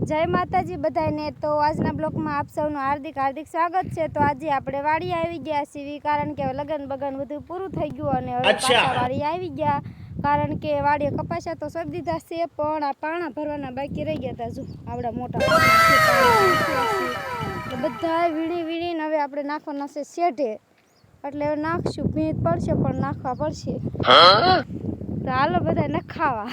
जय माताजी बधाने। तो आजना ब्लॉग में आप सबनु हार्दिक हार्दिक स्वागत है। तो आज આપણે વાડી આવી ગયા છીએ કારણ કે લગન બગન બધું પૂરું થઈ ગયું અને હવે પાછા વાડી આવી ગયા કારણ કે વાડીએ કપાસા તો સબ દીધા છે પણ આ પાણા ભરવાના બાકી રહી ગયા હતા। જો આવડા મોટા તો બધા વીણી વીણીને હવે આપણે નાખવાના છે શેઢે એટલે નાખશું ભીંત પડશે પણ નાખવા પડશે તો હાલો બધા નખાવા।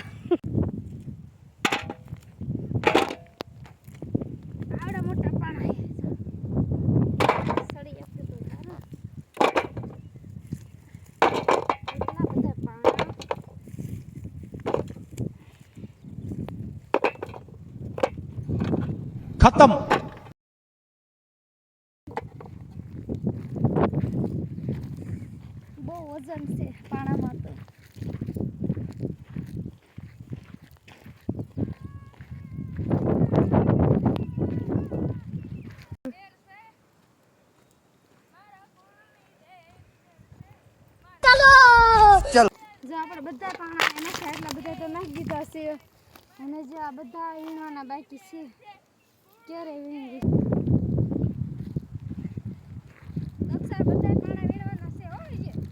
खत्म। बहुत वजन से पाना में तो चलो जो આપણે બધા પાણા નાખ્યા એટલા બધા તો નાખી દીધા છે અને જે આ બધા વીણવાના બાકી છે ક્યારે વીણી દક્ષા બધા પાણા વીણવાના છે હો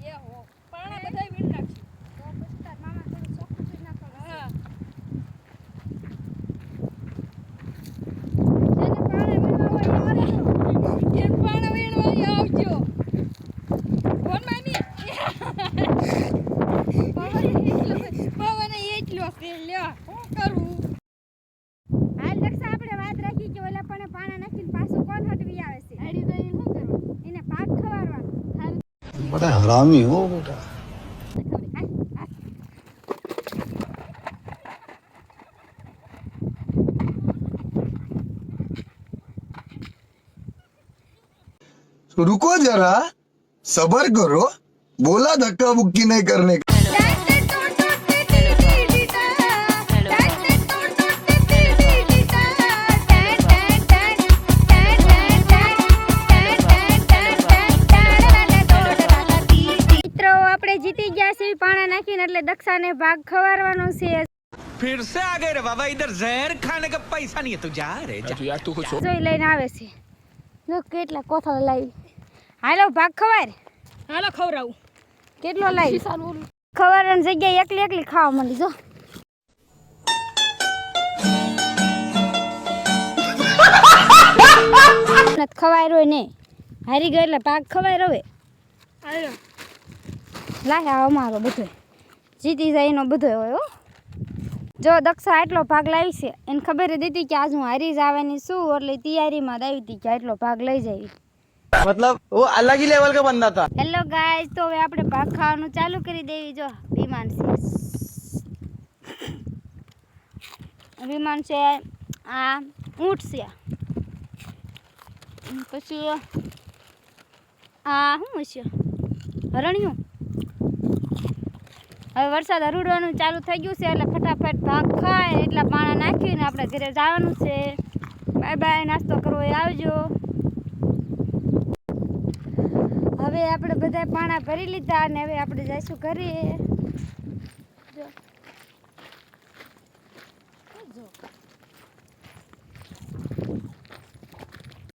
એ હો પાણા બધા વીણ નાખી તો પછી તાર મામા થોડું ચોખ્ખું કરી નાખવાનું હા જેને પાણા વીણવા હોય આવજો કોણ મામી પવન એટલો છે લ્યો શું કરું હાલ દક્ષા આપણે વાત રાખી કે ઓલા પણ પાણા નાખીને પાછું કોણ હટવી આવે છે આડી તો એને શું કરવાનું એને પાક ખવારવાનો बड़ा हरामी हो बेटा। रुको जरा सबर करो, बोला धक्का बुक्की नहीं करने का। जीती गया से पाना नाखीने એટલે દક્ષાને ભાગ ખવારવાનો છે। फिर से आ गए रे बाबा, इधर जहर खाने का पैसा नहीं है तो जा रे जा। यार तू कुछ જોઈ લઈને આવે છે જો કેટલા કોથળા લાવી હાલો ભાગ ખવાર હાલો ખવરાવું કેટલો લાવી ખવારવાની જગ્યાએ એકલી એકલી ખાવા માંડી જો નત ખવાયરો ને હારી ગયો એટલે ભાગ ખવાયરો હવે હાલો લાય અમારો બધો જીતી જાય એનો બધો હોય હો જો દક્ષા એટલો ભાગ લાવી છે એને ખબર હતી કે આજ હું હારી જ આવવાની છું એટલે તૈયારીમાં આવી હતી કે એટલો ભાગ લઈ જાય मतलब वो अलग ही लेवल का बंदा था। હેલો ગાઈસ તો હવે આપણે ભાગ ખાવાનું ચાલુ કરી દેવી જો વિમાન છે આ ઊંટ છે પછી આ શું છે હરણિયું હવે વરસાદ હરુડવાનું ચાલુ થઈ ગયું છે એટલે ફટાફટ ભાગ ખાય એટલા પાણા નાખીને આપણે ઘરે જવાનું છે। બાય બાય, નાસ્તો કરવો એ આવજો। હવે આપણે બધા પાણા ભરી લીધા અને હવે આપણે જઈશું ઘરે। જો